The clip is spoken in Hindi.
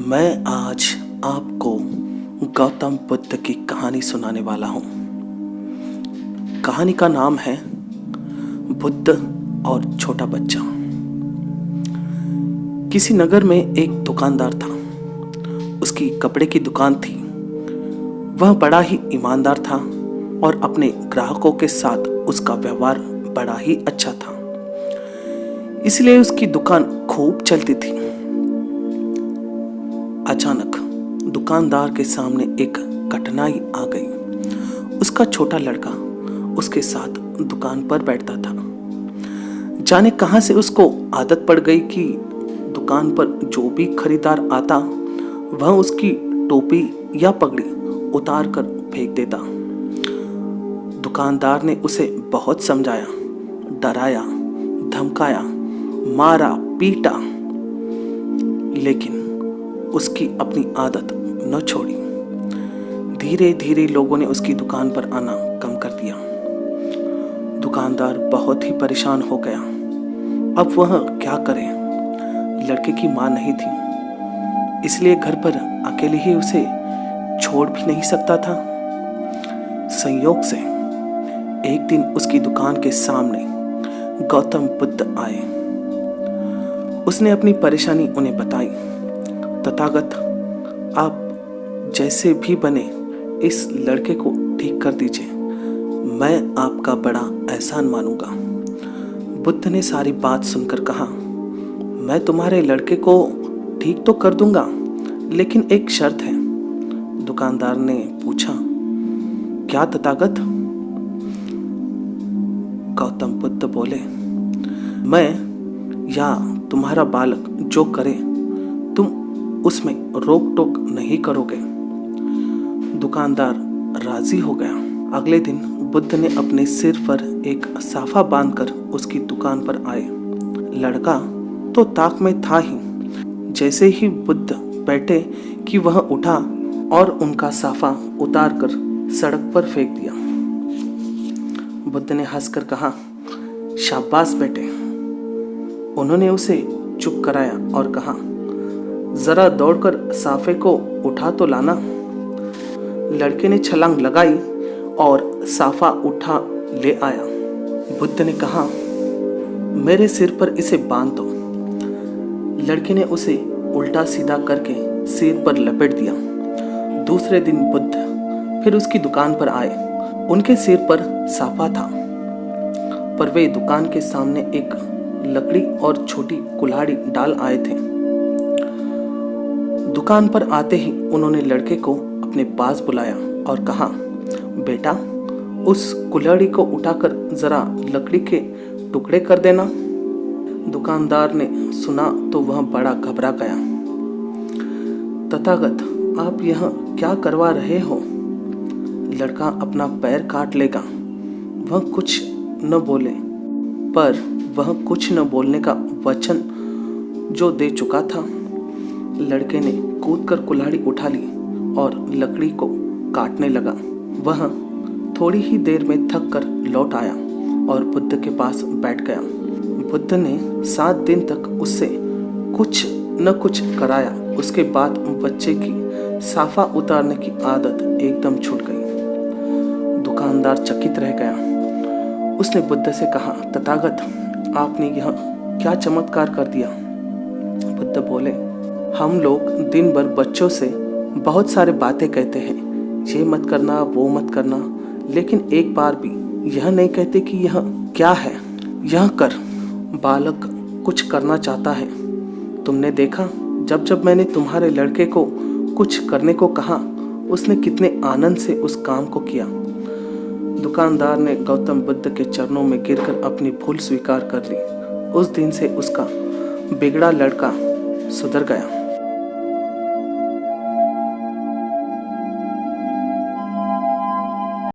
मैं आज आपको गौतम बुद्ध की कहानी सुनाने वाला हूँ। कहानी का नाम है बुद्ध और छोटा बच्चा। किसी नगर में एक दुकानदार था। उसकी कपड़े की दुकान थी। वह बड़ा ही ईमानदार था और अपने ग्राहकों के साथ उसका व्यवहार बड़ा ही अच्छा था। इसलिए उसकी दुकान खूब चलती थी। अचानक दुकानदार के सामने एक कठिनाई आ गई। उसका छोटा लड़का उसके साथ दुकान पर बैठता था। जाने कहां से उसको आदत पड़ गई कि दुकान पर जो भी खरीदार आता वह उसकी टोपी या पगड़ी उतार कर फेंक देता। दुकानदार ने उसे बहुत समझाया, डराया, धमकाया, मारा, पीटा, लेकिन उसकी अपनी आदत न छोड़ी। धीरे धीरे लोगों ने उसकी दुकान पर आना कम कर दिया। दुकानदार बहुत ही परेशान हो गया। अब वह क्या करे? लड़के की मां नहीं थी, इसलिए घर पर अकेले ही उसे छोड़ भी नहीं सकता था। संयोग से एक दिन उसकी दुकान के सामने गौतम बुद्ध आए। उसने अपनी परेशानी उन्हें बताई। तथागत, आप जैसे भी बने इस लड़के को ठीक कर दीजिए, मैं आपका बड़ा एहसान मानूंगा। बुद्ध ने सारी बात सुनकर कहा, मैं तुम्हारे लड़के को ठीक तो कर दूंगा, लेकिन एक शर्त है। दुकानदार ने पूछा, क्या तथागत? गौतम बुद्ध बोले, मैं या तुम्हारा बालक जो करे तुम उसमें रोक टोक नहीं करोगे। दुकानदार राजी हो गया। अगले दिन बुद्ध ने अपने सिर पर एक साफा बांधकर उसकी दुकान पर आए। लड़का तो ताक में था ही। जैसे ही बुद्ध बैठे कि वह उठा और उनका साफा उतार कर सड़क पर फेंक दिया। बुद्ध ने हंसकर कहा, शाबाश बेटे। उन्होंने उसे चुप कराया और कहा, जरा दौड़कर साफे को उठा तो लाना। लड़के ने छलांग लगाई और साफा उठा ले आया। बुद्ध ने कहा, मेरे सिर पर इसे बांध दो। लड़के ने उसे उल्टा सीधा करके सिर पर लपेट दिया। दूसरे दिन बुद्ध फिर उसकी दुकान पर आए। उनके सिर पर साफा था, पर वे दुकान के सामने एक लकड़ी और छोटी कुल्हाड़ी डाल आए थे। दुकान पर आते ही उन्होंने लड़के को अपने पास बुलाया और कहा, बेटा, उस कुल्हाड़ी को उठाकर जरा लकड़ी के टुकड़े कर देना। दुकानदार ने सुना तो वह बड़ा घबरा गया। तथागत, आप यह क्या करवा रहे हो? लड़का अपना पैर काट लेगा। वह कुछ न बोले, पर वह कुछ न बोलने का वचन जो दे चुका था। लड़के ने कूदकर कुल्हाड़ी उठा ली और लकड़ी को काटने लगा। वह थोड़ी ही देर में थक कर लौट आया और बुद्ध के पास बैठ गया। बुद्ध ने 7 दिन तक उससे कुछ न कुछ कराया। उसके बाद बच्चे की साफा उतारने की आदत एकदम छूट गई। दुकानदार चकित रह गया। उसने बुद्ध से कहा, तथागत, आपने यह क्या चमत्कार कर दिया? बुद्ध बोले, हम लोग दिन भर बच्चों से बहुत सारे बातें कहते हैं, ये मत करना, वो मत करना, लेकिन एक बार भी यह नहीं कहते कि यह क्या है, यह कर। बालक कुछ करना चाहता है। तुमने देखा, जब जब मैंने तुम्हारे लड़के को कुछ करने को कहा, उसने कितने आनंद से उस काम को किया। दुकानदार ने गौतम बुद्ध के चरणों में गिरकर अपनी भूल स्वीकार कर ली। उस दिन से उसका बिगड़ा लड़का सुधर गया।